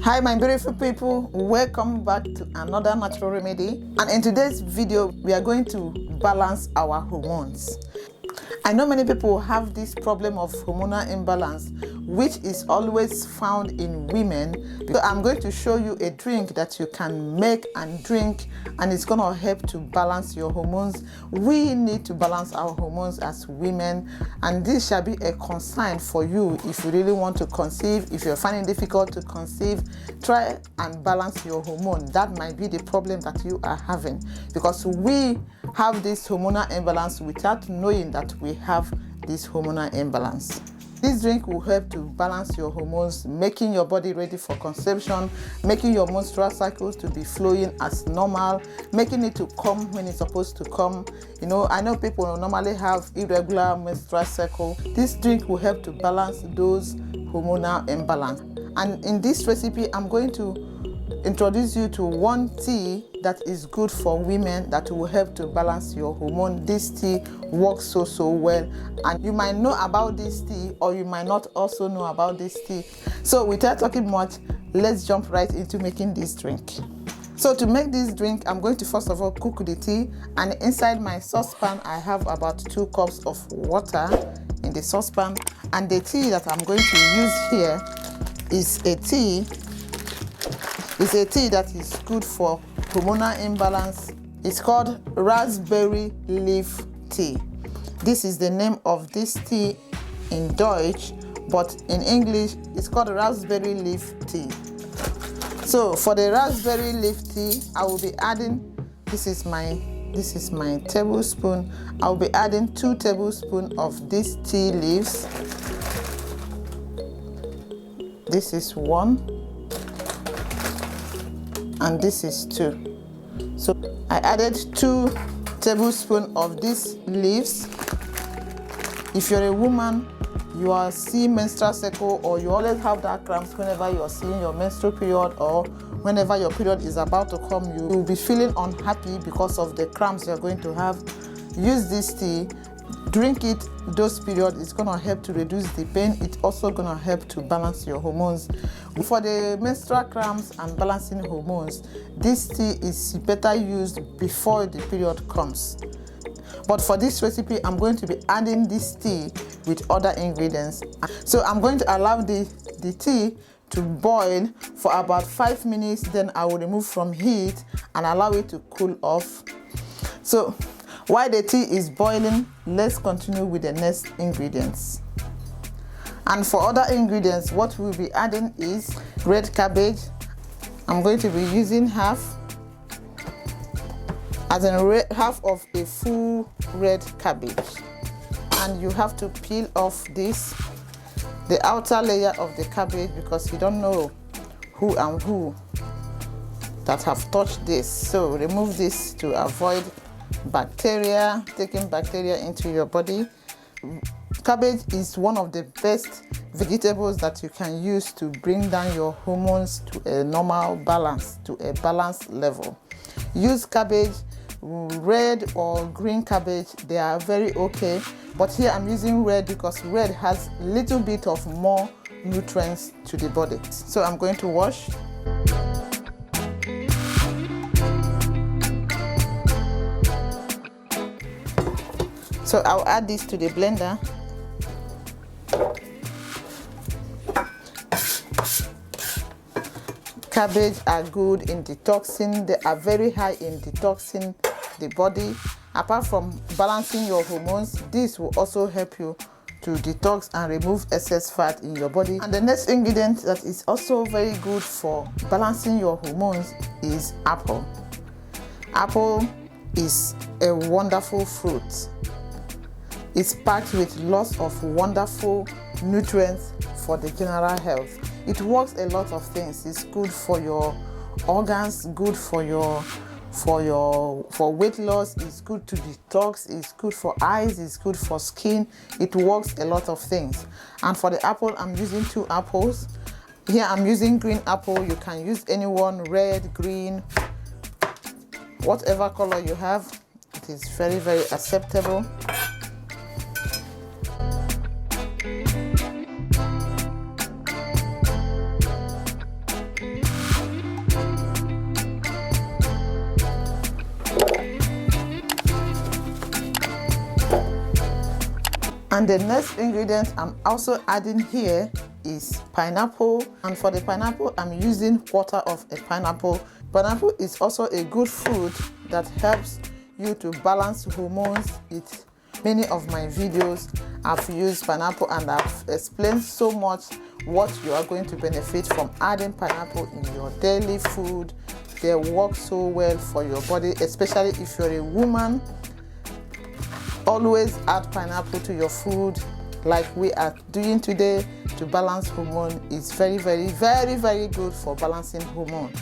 Hi my beautiful people, welcome back to another natural remedy, and in today's video we are going to balance our hormones. I know many people have this problem of hormonal imbalance, which is always found in women. So I'm going to show you a drink that you can make and drink, and it's going to help to balance your hormones. We need to balance our hormones as women, and this shall be a concern for you if you really want to conceive. If you're finding it difficult to conceive, try and balance your hormone. That might be the problem that you are having, because we have this hormonal imbalance without knowing that we have this hormonal imbalance. This drink will help to balance your hormones, making your body ready for conception, making your menstrual cycles to be flowing as normal, making it to come when it's supposed to come. You know, I know people normally have irregular menstrual cycle. This drink will help to balance those hormonal imbalance. And in this recipe, I'm going to introduce you to one tea that is good for women that will help to balance your hormone. This tea works so well, and you might know about this tea or you might not also know about this tea. So without talking much, let's jump right into making this drink. So to make this drink, I'm going to first of all cook the tea, and inside my saucepan I have about 2 cups of water in the saucepan. And the tea that I'm going to use here is a tea that is good for hormonal imbalance. It's called raspberry leaf tea. This is the name of this tea in Dutch, but in English it's called raspberry leaf tea. So for the raspberry leaf tea, I will be adding, this is my tablespoon. I will be adding 2 tablespoons of these tea leaves. This is 1. And this is 2. So I added 2 tablespoons of these leaves. If you're a woman, you are seeing menstrual cycle, or you always have that cramps whenever you are seeing your menstrual period, or whenever your period is about to come, you will be feeling unhappy because of the cramps you're going to have. Use this tea, drink it those periods. It's going to help to reduce the pain. It's also going to help to balance your hormones. For the menstrual cramps and balancing hormones, this tea is better used before the period comes. But for this recipe, I'm going to be adding this tea with other ingredients. So I'm going to allow the tea to boil for about 5 minutes. Then I will remove from heat and allow it to cool off. So while the tea is boiling, let's continue with the next ingredients. And for other ingredients, what we'll be adding is red cabbage. I'm going to be using half of a full red cabbage. And you have to peel off the outer layer of the cabbage, because you don't know who that have touched this. So remove this to avoid bacteria, taking bacteria into your body. Cabbage is one of the best vegetables that you can use to bring down your hormones to a normal balance, to a balanced level. Use cabbage, red or green cabbage, they are very okay, but here I'm using red because red has a little bit of more nutrients to the body. So I'm going to wash. So I'll add this to the blender. Cabbage are good in detoxing. They are very high in detoxing the body. Apart from balancing your hormones, this will also help you to detox and remove excess fat in your body. And the next ingredient that is also very good for balancing your hormones is apple. Apple is a wonderful fruit. It's packed with lots of wonderful nutrients for the general health. It works a lot of things. It's good for your organs, good for weight loss, it's good to detox, it's good for eyes, it's good for skin. It works a lot of things. And for the apple, I'm using 2 apples. Here I'm using green apple. You can use any one, red, green, whatever color you have. It is very acceptable. And the next ingredient I'm also adding here is pineapple, and for the pineapple I'm using quarter of a pineapple. Pineapple is also a good food that helps you to balance hormones. It many of my videos I've used pineapple, and I've explained so much what you are going to benefit from adding pineapple in your daily food. They work so well for your body, especially if you're a woman. Always add pineapple to your food like we are doing today to balance hormone. It's very good for balancing hormone.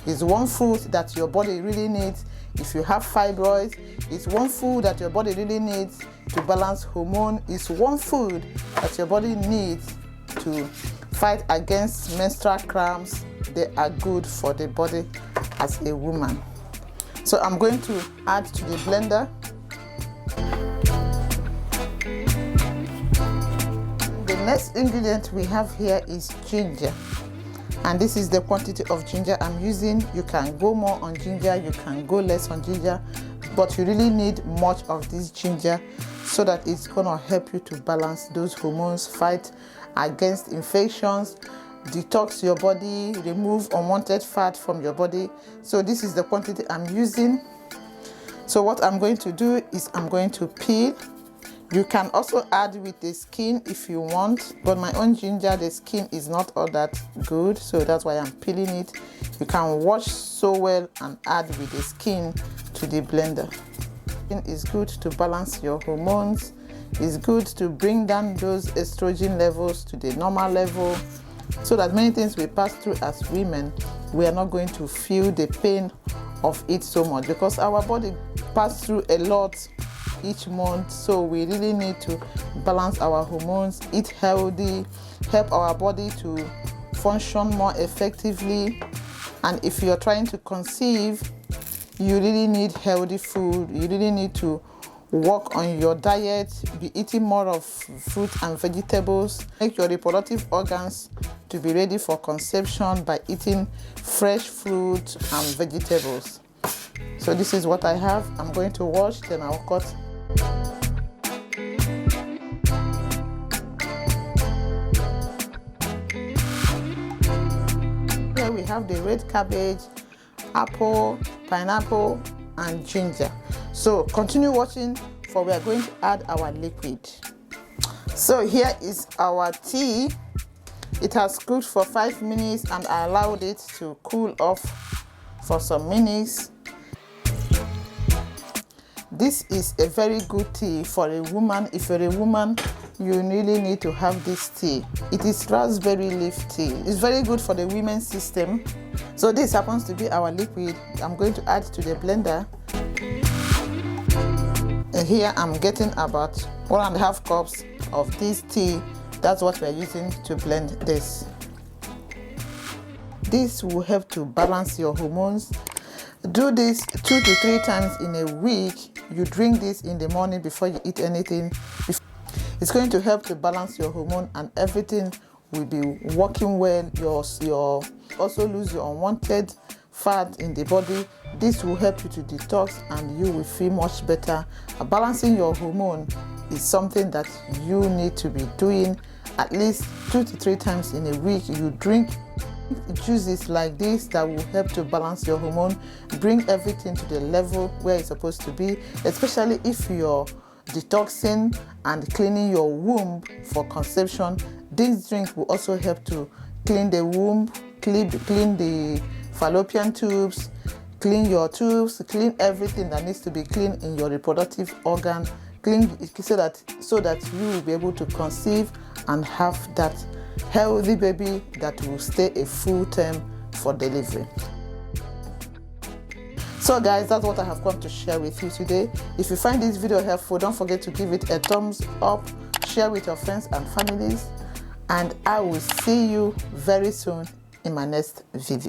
It's one food that your body really needs. If you have fibroids, it's one food that your body really needs to balance hormone. It's one food that your body needs to fight against menstrual cramps. They are good for the body as a woman. So I'm going to add to the blender. The next ingredient we have here is ginger, and this is the quantity of ginger I'm using. You can go more on ginger, you can go less on ginger, but you really need much of this ginger so that it's gonna help you to balance those hormones, fight against infections, detox your body, remove unwanted fat from your body. So this is the quantity I'm using. So what I'm going to do is I'm going to peel. You can also add with the skin if you want, but my own ginger, the skin is not all that good, so that's why I'm peeling it. You can wash so well and add with the skin to the blender. It's good to balance your hormones. It's good to bring down those estrogen levels to the normal level, so that many things we pass through as women, we are not going to feel the pain of it so much, because our body passes through a lot each month. So we really need to balance our hormones, eat healthy, help our body to function more effectively. And if you're trying to conceive, you really need healthy food. You really need to work on your diet, be eating more of fruit and vegetables. Make your reproductive organs to be ready for conception by eating fresh fruit and vegetables. So this is what I have. I'm going to wash, then I'll cut. Here we have the red cabbage, apple, pineapple, and ginger. So continue watching, for we are going to add our liquid. So here is our tea. It has cooked for 5 minutes and I allowed it to cool off for some minutes. This is a very good tea for a woman. If you're a woman, you really need to have this tea. It is raspberry leaf tea. It's very good for the women's system. So this happens to be our liquid. I'm going to add to the blender. And here I'm getting about 1.5 cups of this tea. That's what we're using to blend this. This will help to balance your hormones. Do this 2 to 3 times in a week. You drink this in the morning before you eat anything. It's going to help to balance your hormone, and everything will be working well. You'll also lose your unwanted fat in the body. This will help you to detox and you will feel much better. Balancing your hormone is something that you need to be doing at least 2 to 3 times in a week. You drink juices like this that will help to balance your hormone, bring everything to the level where it's supposed to be, especially if you're detoxing and cleaning your womb for conception. This drink will also help to clean the womb, clean the fallopian tubes, clean your tubes, clean everything that needs to be cleaned in your reproductive organ, clean so that you will be able to conceive and have that healthy baby that will stay a full term for delivery. So guys, that's what I have come to share with you today. If you find this video helpful, don't forget to give it a thumbs up, share with your friends and families, and I will see you very soon in my next video.